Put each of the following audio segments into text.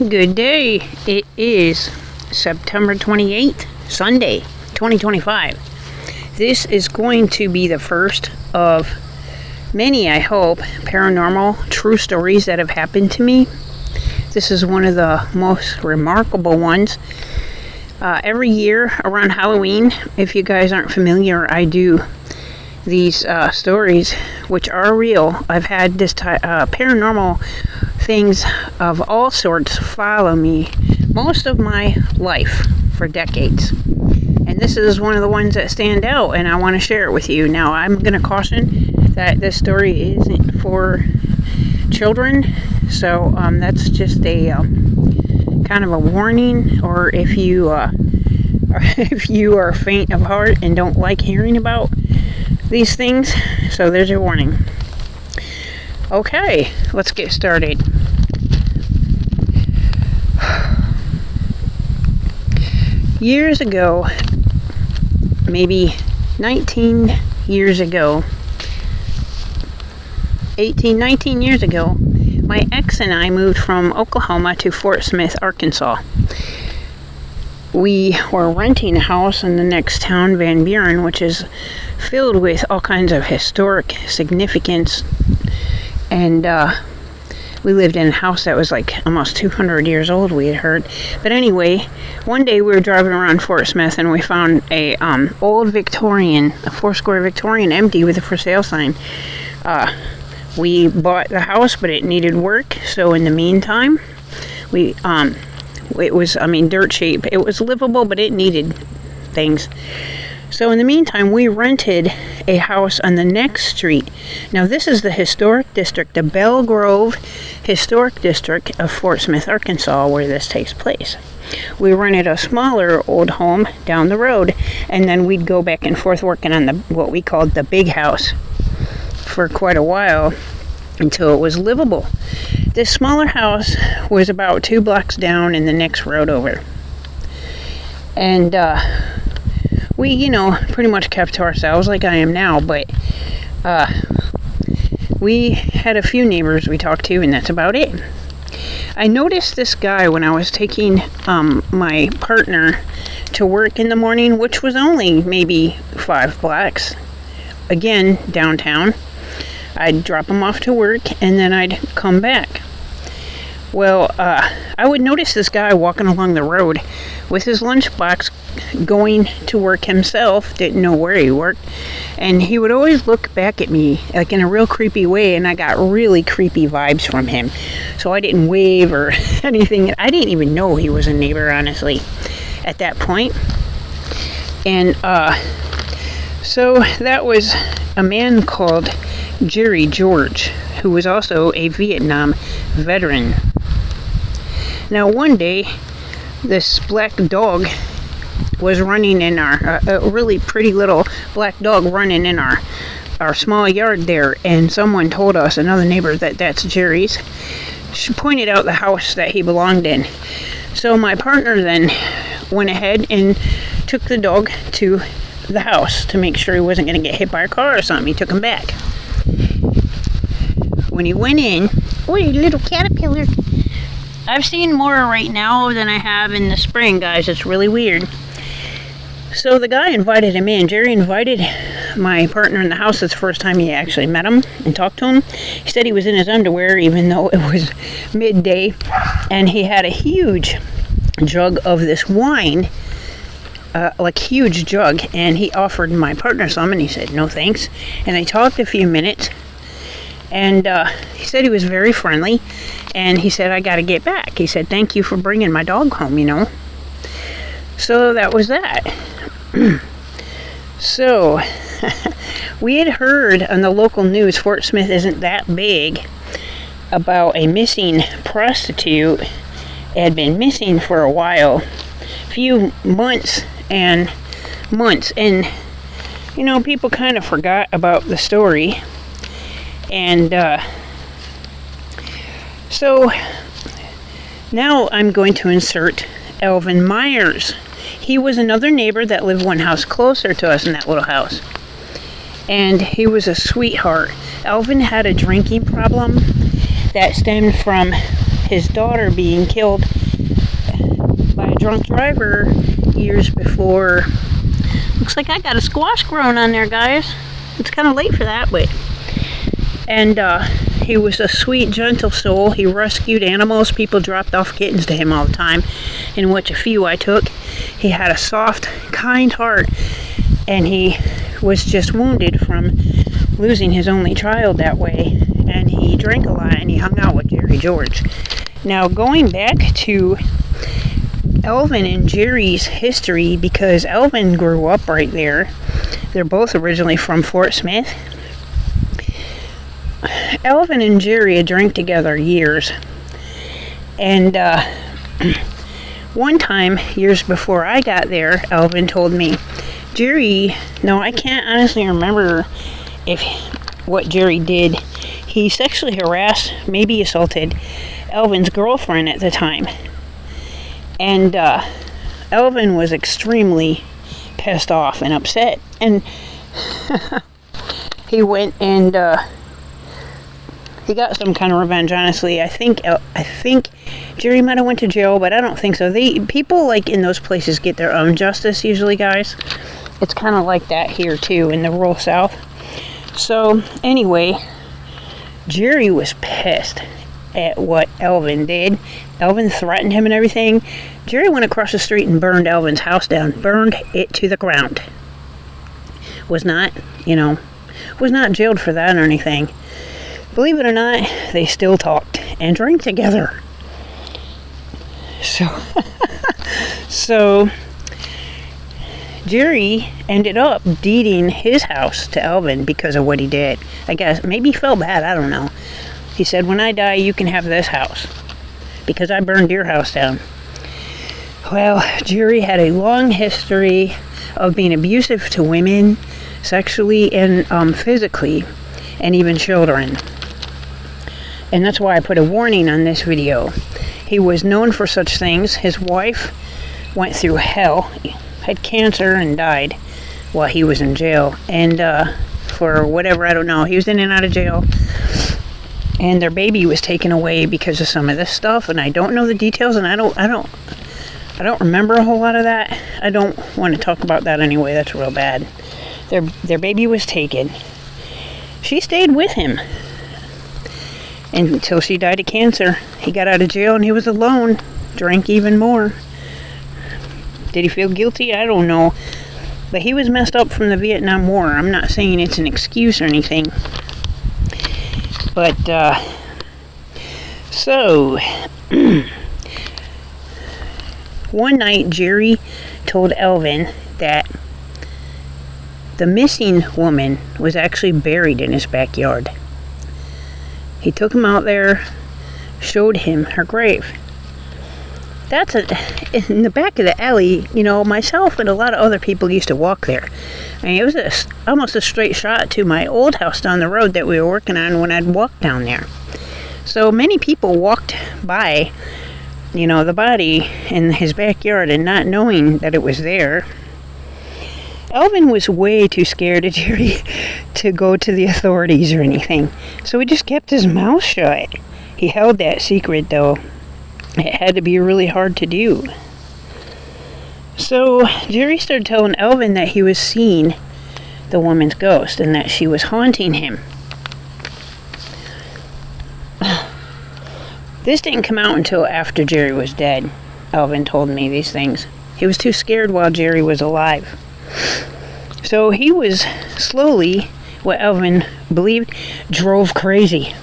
Good day. It is September 28th, Sunday, 2025. This is going to be the first of many, I hope, paranormal true stories that have happened to me. This is one of the most remarkable ones. Every year around Halloween, if you guys aren't familiar, I do these stories, which are real. I've had this paranormal things of all sorts follow me most of my life for decades. And this is one of the ones that stand out, and I want to share it with you. Now, I'm going to caution that this story isn't for children, so that's just a kind of a warning, or if you are faint of heart and don't like hearing about these things, so there's your warning. Okay, let's get started. Years ago, maybe 19 years ago, 19 years ago, my ex and I moved from Oklahoma to Fort Smith, Arkansas. We were renting a house in the next town, Van Buren, which is filled with all kinds of historic significance. And we lived in a house that was like almost 200 years old, we had heard. But anyway, one day we were driving around Fort Smith and we found a old Victorian, a four-square Victorian, empty with a for sale sign. We bought the house, but it needed work. So in the meantime, it was, dirt cheap. It was livable, but it needed things. So in the meantime, we rented a house on the next street. Now, this is the historic district, the Belle Grove Historic District of Fort Smith, Arkansas, where this takes place. We rented a smaller old home down the road, and then we'd go back and forth working on what we called the big house for quite a while until it was livable. This smaller house was about 2 blocks down in the next road over. And we, pretty much kept to ourselves like I am now, but we had a few neighbors we talked to, and that's about it. I noticed this guy when I was taking my partner to work in the morning, which was only maybe 5 blocks, again, downtown. I'd drop him off to work, and then I'd come back. Well, I would notice this guy walking along the road with his lunchbox, going to work himself, didn't know where he worked, and he would always look back at me like in a real creepy way, and I got really creepy vibes from him. So I didn't wave or anything. I didn't even know he was a neighbor, honestly, at that point. And so that was a man called Jerry George, who was also a Vietnam veteran. Now, one day, this black dog was running in a really pretty little black dog running in our small yard there, and someone told us, another neighbor, that's Jerry's. She pointed out the house that he belonged in. So my partner then went ahead and took the dog to the house to make sure he wasn't going to get hit by a car or something. He took him back. When he went in, oh, you little caterpillar. I've seen more right now than I have in the spring, guys. It's really weird. So the guy invited him in. Jerry invited my partner in the house. It's the first time he actually met him and talked to him. He said he was in his underwear, even though it was midday. And he had a huge jug of this wine, huge jug. And he offered my partner some, and he said, no thanks. And they talked a few minutes. And he said he was very friendly, and he said, I got to get back. He said, thank you for bringing my dog home, So that was that. So we had heard on the local news, Fort Smith isn't that big, about a missing prostitute. It had been missing for a while, few months. And people kind of forgot about the story. And so now I'm going to insert Elvin Myers. He was another neighbor that lived one house closer to us in that little house. And he was a sweetheart. Elvin had a drinking problem that stemmed from his daughter being killed by a drunk driver years before. Looks like I got a squash growing on there, guys. It's kind of late for that, but... And he was a sweet, gentle soul. He rescued animals. People dropped off kittens to him all the time, in which a few I took. He had a soft, kind heart, and he was just wounded from losing his only child that way. And he drank a lot, and he hung out with Jerry George. Now, going back to Elvin and Jerry's history, because Elvin grew up right there. They're both originally from Fort Smith. Elvin and Jerry had drank together years. And one time, years before I got there, Elvin told me, Jerry, no, I can't honestly remember what Jerry did. He sexually harassed, maybe assaulted, Elvin's girlfriend at the time. And Elvin was extremely pissed off and upset. And he went and he got some kind of revenge, honestly. I think Jerry might have went to jail, but I don't think so. People like in those places get their own justice usually, guys. It's kind of like that here too in the rural South. So anyway, Jerry was pissed at what Elvin did. Elvin threatened him and everything. Jerry went across the street and burned Elvin's house down. Burned it to the ground. Was not jailed for that or anything. Believe it or not, they still talked and drank together. So Jerry ended up deeding his house to Elvin because of what he did. I guess maybe he felt bad, I don't know. He said, when I die, you can have this house because I burned your house down. Well, Jerry had a long history of being abusive to women, sexually and physically, and even children. And that's why I put a warning on this video. He was known for such things. His wife went through hell, had cancer, and died while he was in jail. And for whatever, I don't know, he was in and out of jail. And their baby was taken away because of some of this stuff. And I don't know the details, and I don't remember a whole lot of that. I don't want to talk about that anyway. That's real bad. Their baby was taken. She stayed with him until she died of cancer. He got out of jail and he was alone. Drank even more. Did he feel guilty? I don't know. But he was messed up from the Vietnam War. I'm not saying it's an excuse or anything. But, so, one night Jerry told Elvin that the missing woman was actually buried in his backyard. He took him out there, showed him her grave. That's in the back of the alley, myself and a lot of other people used to walk there. I mean, it was almost a straight shot to my old house down the road that we were working on when I'd walk down there. So many people walked by, the body in his backyard and not knowing that it was there. Elvin was way too scared of Jerry to go to the authorities or anything, so he just kept his mouth shut. He held that secret, though. It had to be really hard to do. So Jerry started telling Elvin that he was seeing the woman's ghost and that she was haunting him. This didn't come out until after Jerry was dead. Elvin told me these things. He was too scared while Jerry was alive. So he was slowly, what Elvin believed, drove crazy.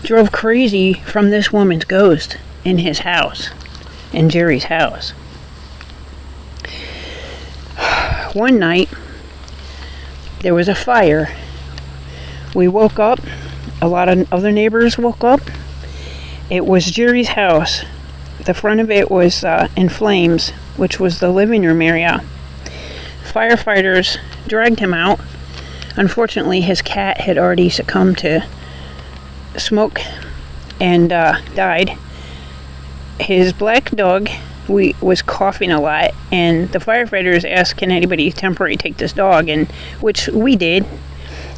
Drove crazy from this woman's ghost in his house, in Jerry's house. One night, there was a fire. We woke up. A lot of other neighbors woke up. It was Jerry's house. The front of it was in flames, which was the living room area. Firefighters dragged him out. Unfortunately, his cat had already succumbed to smoke and died. His black dog was coughing a lot, and the firefighters asked, can anybody temporarily take this dog? And which we did.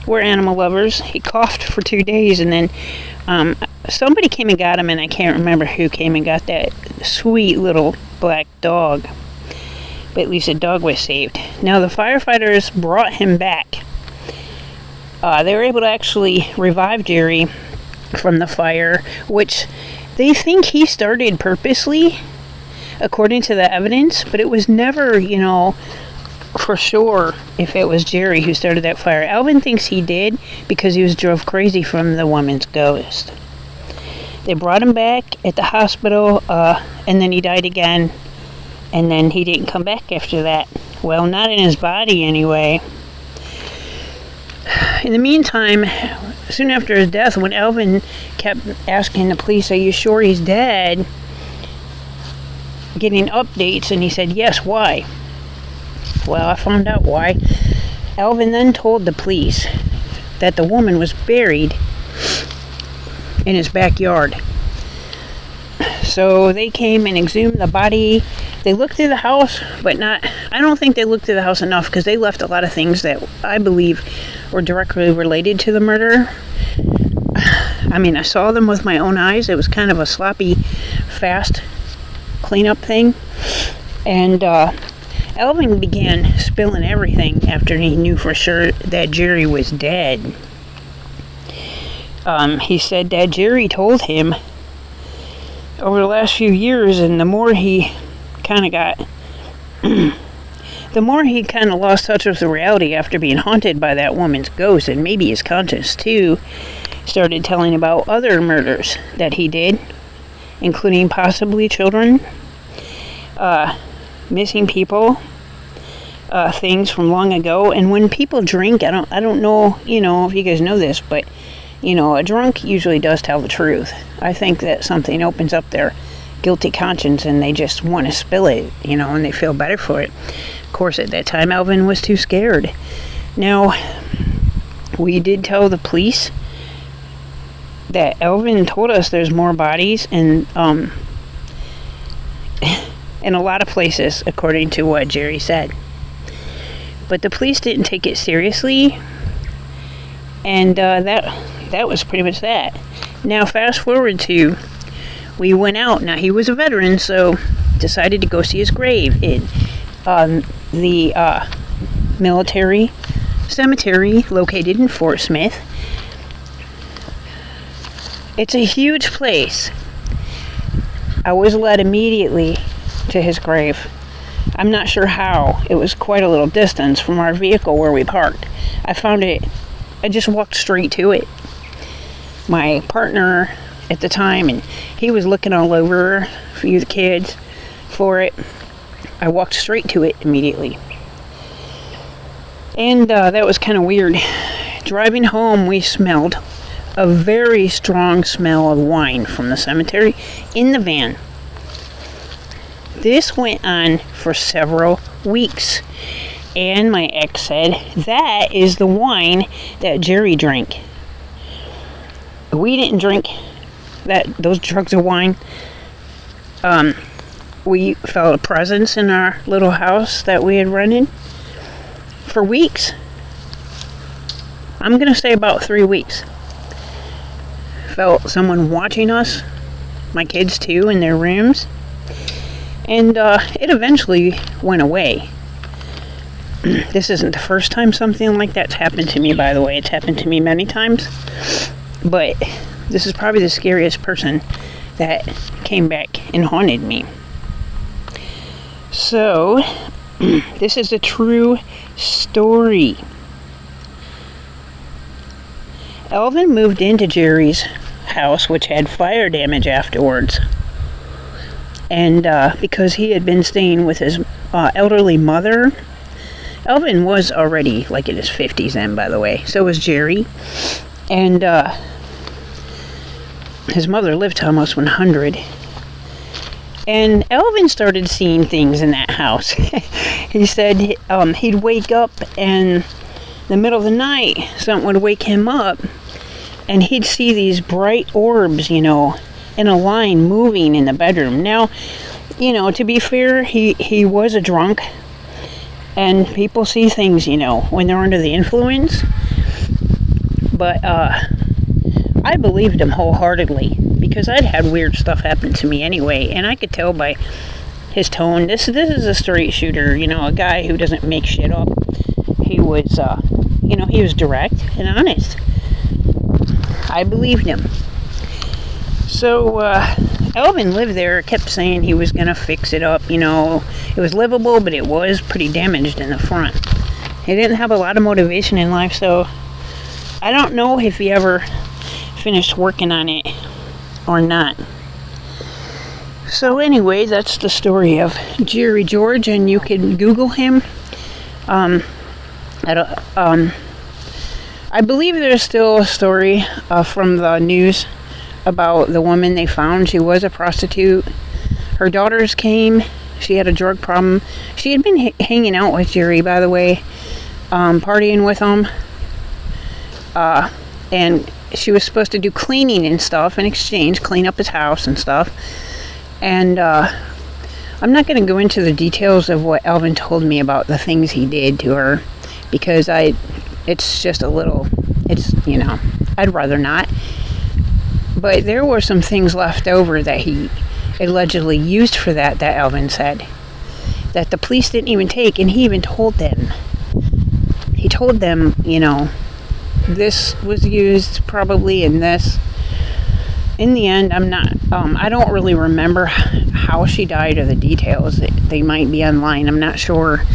We're animal lovers. He coughed for 2 days, and then somebody came and got him, and I can't remember who came and got that sweet little black dog. But at least the dog was saved. Now the firefighters brought him back. They were able to actually revive Jerry from the fire, which they think he started purposely, according to the evidence, but it was never, for sure if it was Jerry who started that fire. Alvin thinks he did because he was drove crazy from the woman's ghost. They brought him back at the hospital, and then he died again, and then he didn't come back after that. Well, not in his body anyway. In the meantime, soon after his death, when Alvin kept asking the police, "Are you sure he's dead?" getting updates, and he said, "Yes, why?" Well, I found out why. Alvin then told the police that the woman was buried in his backyard. So they came and exhumed the body. They looked through the house, but I don't think they looked through the house enough, because they left a lot of things that I believe were directly related to the murder. I mean, I saw them with my own eyes. It was kind of a sloppy, fast cleanup thing. And Alvin began spilling everything after he knew for sure that Jerry was dead. He said that Jerry told him over the last few years, and the more he kind of lost touch with the reality after being haunted by that woman's ghost, and maybe his conscience too, started telling about other murders that he did, including possibly children, missing people, things from long ago. And when people drink, I don't know, if you guys know this, but a drunk usually does tell the truth. I think that something opens up their guilty conscience and they just want to spill it, and they feel better for it. Of course, at that time, Alvin was too scared. Now, we did tell the police that Alvin told us there's more bodies in a lot of places, according to what Jerry said. But the police didn't take it seriously, and that was pretty much that. Now, fast forward to, we went out. Now, he was a veteran, so decided to go see his grave in the military cemetery located in Fort Smith. It's a huge place. I was led immediately to his grave. I'm not sure how. It was quite a little distance from our vehicle where we parked. I just walked straight to it. My partner at the time, and he was looking all over, a few of the kids, for it. I walked straight to it immediately. And that was kind of weird. Driving home, we smelled a very strong smell of wine from the cemetery in the van. This went on for several weeks. And my ex said, that is the wine that Jerry drank. We didn't drink those jugs of wine. We felt a presence in our little house that we had rented for weeks. I'm going to say about 3 weeks. Felt someone watching us, my kids too, in their rooms. And it eventually went away. This isn't the first time something like that's happened to me, by the way. It's happened to me many times. But this is probably the scariest person that came back and haunted me. So, this is a true story. Alvin moved into Jerry's house, which had fire damage afterwards. And because he had been staying with his elderly mother, Alvin was already in his 50s then, by the way. So was Jerry. And his mother lived to almost 100. And Alvin started seeing things in that house. He said he'd wake up and in the middle of the night, something would wake him up, and he'd see these bright orbs, in a line moving in the bedroom. Now, to be fair, he was a drunk, and people see things, when they're under the influence. But I I believed him wholeheartedly because I'd had weird stuff happen to me anyway, and I could tell by his tone. This is a straight shooter, a guy who doesn't make shit up. He was, he was direct and honest. I believed him. So, Elvin lived there, kept saying he was going to fix it up, It was livable, but it was pretty damaged in the front. He didn't have a lot of motivation in life, so I don't know if he ever finished working on it or not. So anyway, that's the story of Jerry George, and you can Google him. I believe there's still a story from the news about the woman they found. She was a prostitute. Her daughters came. She had a drug problem. She had been hanging out with Jerry, by the way, partying with him. And she was supposed to do cleaning and stuff in exchange, clean up his house and stuff. And I'm not going to go into the details of what Elvin told me about the things he did to her, because it's just a little, I'd rather not. But there were some things left over that he allegedly used for that Elvin said, that the police didn't even take, and he even told them. He told them, this was used probably in this. In the end, I don't really remember how she died or the details. They might be online, I'm not sure.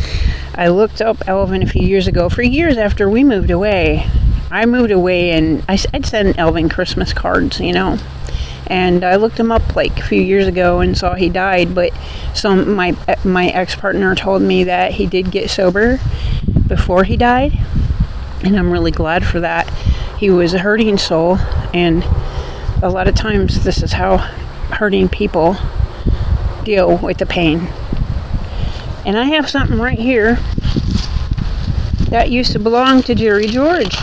I looked up Elvin a few years ago. For years after we moved away, I moved away and I'd send Elvin Christmas cards, And I looked him up like a few years ago and saw he died, but my ex-partner told me that he did get sober before he died, and I'm really glad for that. He was a hurting soul, and a lot of times this is how hurting people deal with the pain. And I have something right here that used to belong to Jerry George.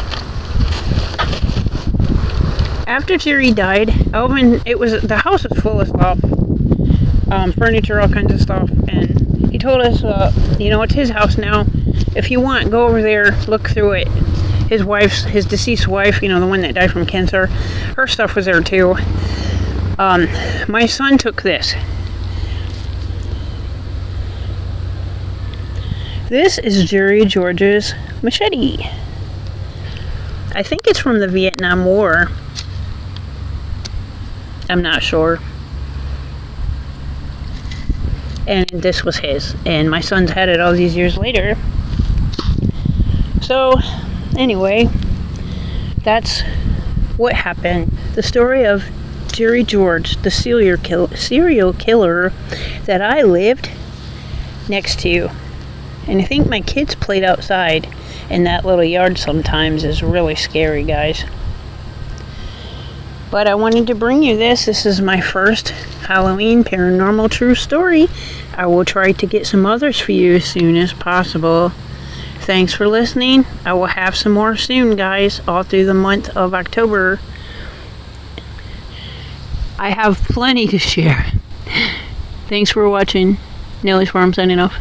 After Jerry died, Elvin, the house was full of stuff, furniture, all kinds of stuff, and he told us, it's his house now. If you want, go over there, look through it. His deceased wife, the one that died from cancer, her stuff was there too. My son took this. This is Jerry George's machete. I think it's from the Vietnam War. I'm not sure. And this was his. And my son's had it all these years later. So, anyway, that's what happened. The story of Jerry George, the serial killer that I lived next to. And I think my kids played outside in that little yard sometimes. Is really scary, guys. But I wanted to bring you this. This is my first Halloween paranormal true story. I will try to get some others for you as soon as possible. Thanks for listening. I will have some more soon, guys, all through the month of October. I have plenty to share. Thanks for watching. Nelly's Farm signing off.